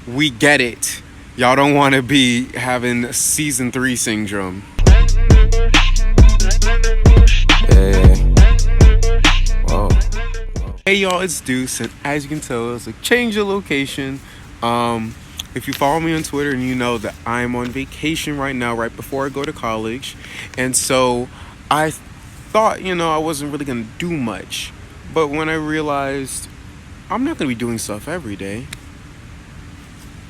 We get it. Y'all don't want to be having season 3 syndrome. Yeah. Whoa. Hey y'all, it's Deuce, and as you can tell, it's a change of location. If you follow me on Twitter, and you know that I'm on vacation right now, right before I go to college, and so I thought, I wasn't really gonna do much, but when I realized I'm not gonna be doing stuff every day,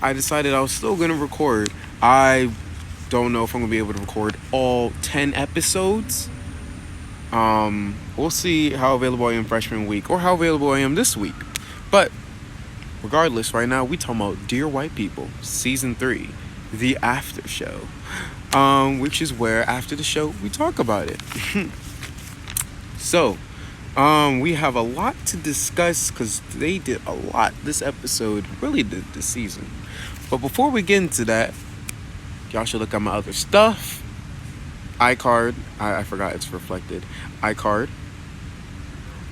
I decided I was still gonna record. I don't know if I'm gonna be able to record all 10 episodes. We'll see how available I am freshman week or how available I am this week. But regardless, right now we talking about Dear White People, season 3, the Aftershow, which is where after the show we talk about it. So, we have a lot to discuss because they did a lot this episode, really did this season. But before we get into that, y'all should look at my other stuff. iCard, I forgot it's reflected. iCard.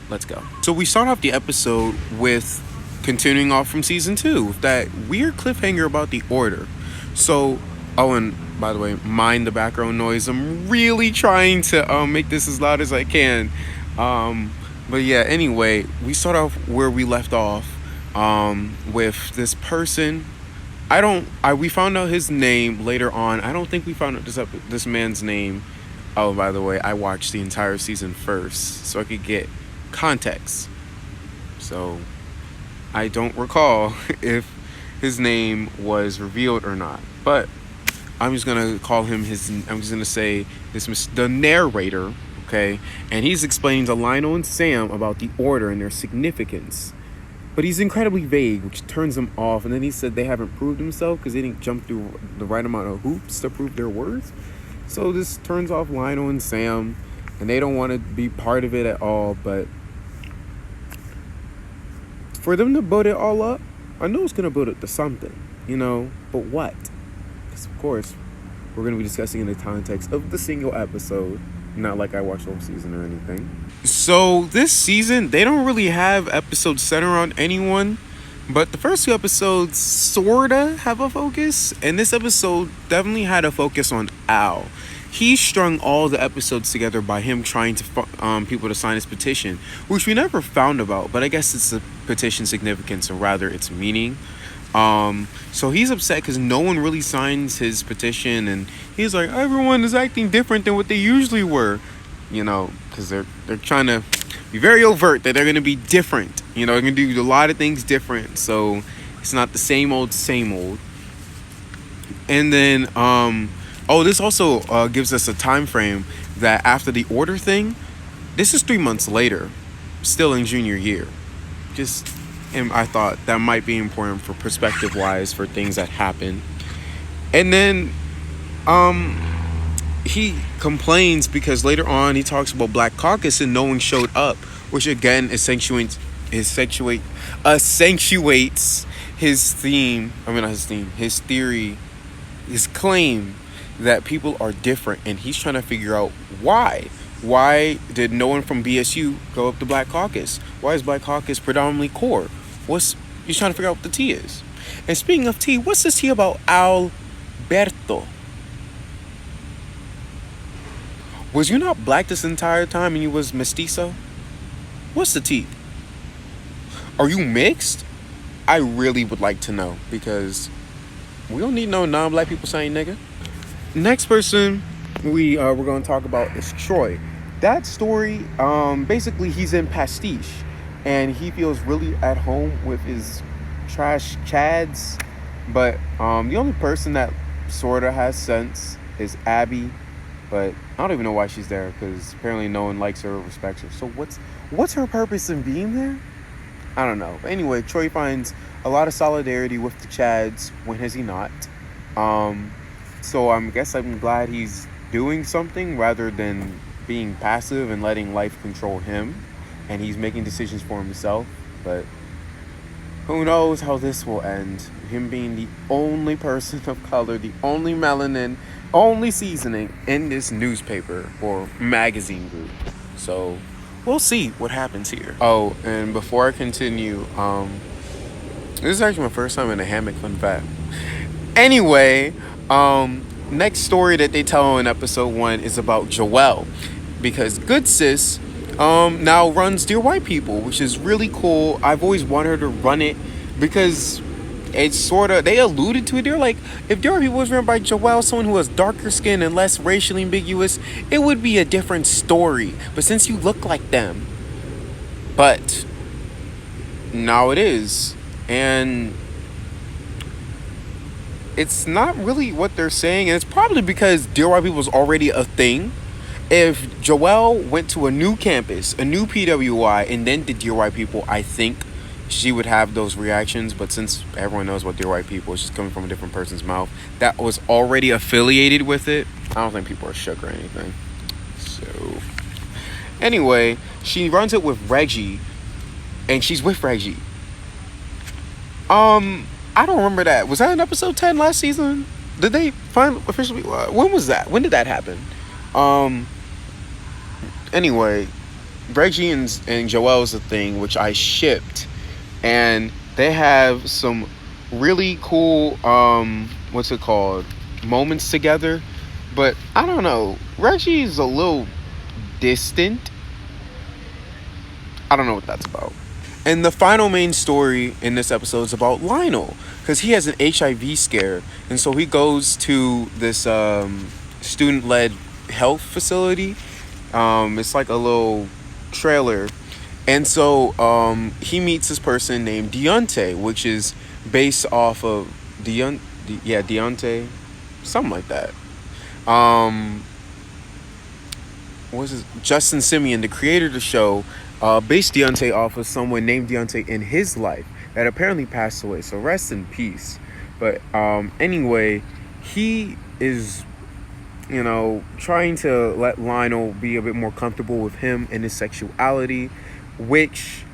Let's go. So we start off the episode with continuing off from season 2, with that weird cliffhanger about the order. So, oh, and by the way, mind the background noise. I'm really trying to make this as loud as I can. But yeah, anyway, we start off where we left off, with this person. We found out his name later on. I don't think we found out this man's name. Oh, by the way, I watched the entire season first so I could get context. So I don't recall if his name was revealed or not. But I'm just gonna call him I'm just gonna say the narrator, okay? And he's explaining to Lionel and Sam about the order and their significance. But he's incredibly vague, which turns them off. And then he said they haven't proved themselves because they didn't jump through the right amount of hoops to prove their worth. So this turns off Lionel and Sam, and they don't want to be part of it at all. But for them to build it all up, I know it's going to build it to something, But what? Because, of course, we're going to be discussing in the context of the single episode. Not like I watched the whole season or anything. So this season, they don't really have episodes centered around anyone. But the first 2 episodes sorta have a focus. And this episode definitely had a focus on Al. He strung all the episodes together by him trying to people to sign his petition, which we never found about. But I guess it's the petition's significance, or rather its meaning. So he's upset because no one really signs his petition, and he's like, everyone is acting different than what they usually were, because they're trying to be very overt that they're going to be different. They're going to do a lot of things different, so it's not the same old. And then, this also gives us a time frame that after the order thing, this is 3 months later, still in junior year. And I thought that might be important for perspective-wise for things that happen. And then he complains because later on he talks about Black Caucus and no one showed up, which again accentuates his theory, his claim that people are different, and he's trying to figure out why. Why did no one from BSU go up to Black Caucus? Why is Black Caucus predominantly core? He's trying to figure out what the T is. And speaking of T, what's this T about Alberto? Was you not black this entire time and you was mestizo? What's the T? Are you mixed? I really would like to know, because we don't need no non-black people saying nigga. Next person we're going to talk about is Troy. That story, basically he's in Pastiche, and he feels really at home with his trash chads. But the only person that sorta has sense is Abby. But I don't even know why she's there, because apparently no one likes her or respects her. So what's her purpose in being there? I don't know. But anyway, Troy finds a lot of solidarity with the chads. When has he not? So I guess I'm glad he's doing something rather than being passive and letting life control him, and he's making decisions for himself. But who knows how this will end, him being the only person of color, the only melanin, only seasoning in this newspaper or magazine group. So we'll see what happens here. Oh, and before I continue, This is actually my first time in a hammock, fun fact. Anyway, next story that they tell in episode 1 is about Joelle. Because good sis now runs Dear White People, which is really cool. I've always wanted her to run it because it's sort of, they alluded to it. They're like, if Dear White People was run by Joelle, someone who has darker skin and less racially ambiguous, it would be a different story. But since you look like them, but now it is. And it's not really what they're saying, and it's probably because Dear White People was already a thing. If Joelle went to a new campus, a new PWI, and then did Dear White People, I think she would have those reactions. But since everyone knows what Dear White People is, just coming from a different person's mouth that was already affiliated with it, I don't think people are shook or anything. So anyway, she runs it with Reggie, and she's with Reggie. I don't remember that. Was that in episode 10 last season? Did they finally officially? When was that? When did that happen? Anyway, Reggie and Joelle's a thing, which I shipped, and they have some really cool what's it called, moments together. But I don't know. Reggie's a little distant. I don't know what that's about. And the final main story in this episode is about Lionel, because he has an HIV scare, and so he goes to this student-led health facility. It's like a little trailer, and so he meets this person named Deontay, which is based off of Deontay, something like that. What was his? Justin Simeon, the creator of the show, based Deontay off of someone named Deontay in his life that apparently passed away. So rest in peace. But anyway, he is, trying to let Lionel be a bit more comfortable with him and his sexuality, which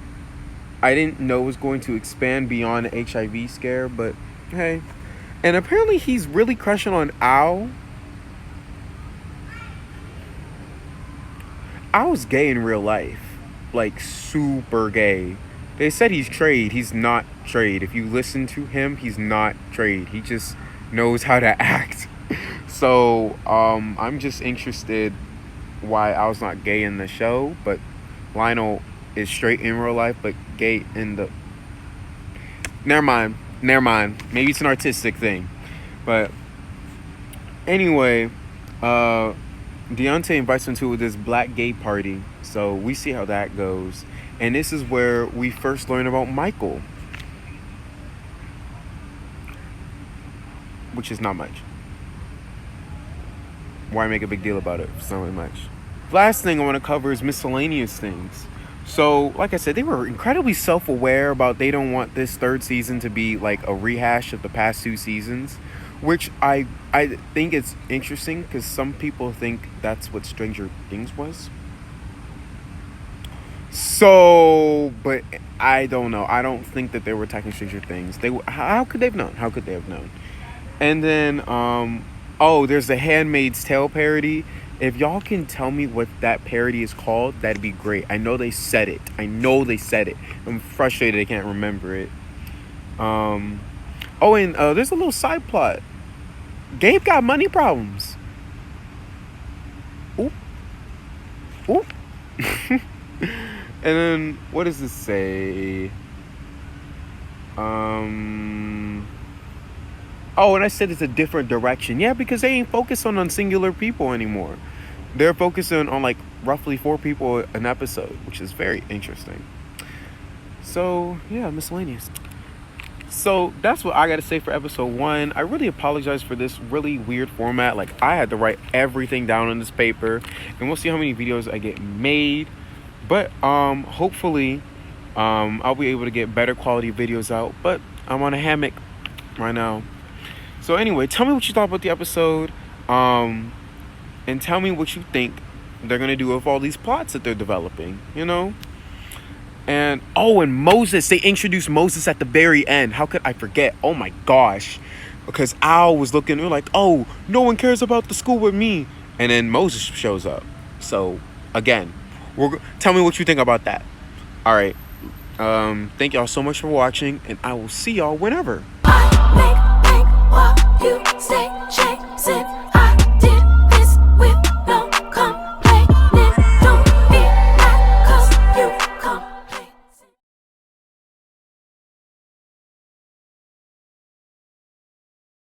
I didn't know was going to expand beyond the HIV scare, but hey. And apparently he's really crushing on Al. Al's gay in real life. Like, super gay. They said he's trade. He's not trade. If you listen to him, he's not trade. He just knows how to act. So, I'm just interested why Al's not gay in the show, but Lionel is straight in real life, but gay in the... Never mind. Maybe it's an artistic thing. But anyway, Deontay invites him to this black gay party. So we see how that goes. And this is where we first learn about Michael, which is not much. Why make a big deal about it? It's not really much. Last thing I want to cover is miscellaneous things. So, like I said, they were incredibly self-aware about they don't want this third season to be like a rehash of the past 2 seasons, which I think it's interesting because some people think that's what Stranger Things was. So, but I don't know. I don't think that they were attacking Stranger Things. How could they have known? How could they have known? And then, there's the Handmaid's Tale parody. If y'all can tell me what that parody is called, that'd be great. I know they said it. I'm frustrated I can't remember it. And there's a little side plot. Gabe got money problems. Oop. And then, what does this say? And I said it's a different direction. Yeah, because they ain't focusing on singular people anymore. They're focusing on like roughly 4 people an episode, which is very interesting. So, yeah, miscellaneous. So that's what I got to say for episode 1. I really apologize for this really weird format. Like, I had to write everything down on this paper, and we'll see how many videos I get made. But hopefully I'll be able to get better quality videos out. But I'm on a hammock right now. So anyway, tell me what you thought about the episode. And tell me what you think they're going to do with all these plots that they're developing, And Moses, they introduced Moses at the very end. How could I forget? Oh my gosh. Because Al was looking, they're like, oh, no one cares about the school with me. And then Moses shows up. So, again, tell me what you think about that. All right. Thank y'all so much for watching, and I will see y'all whenever.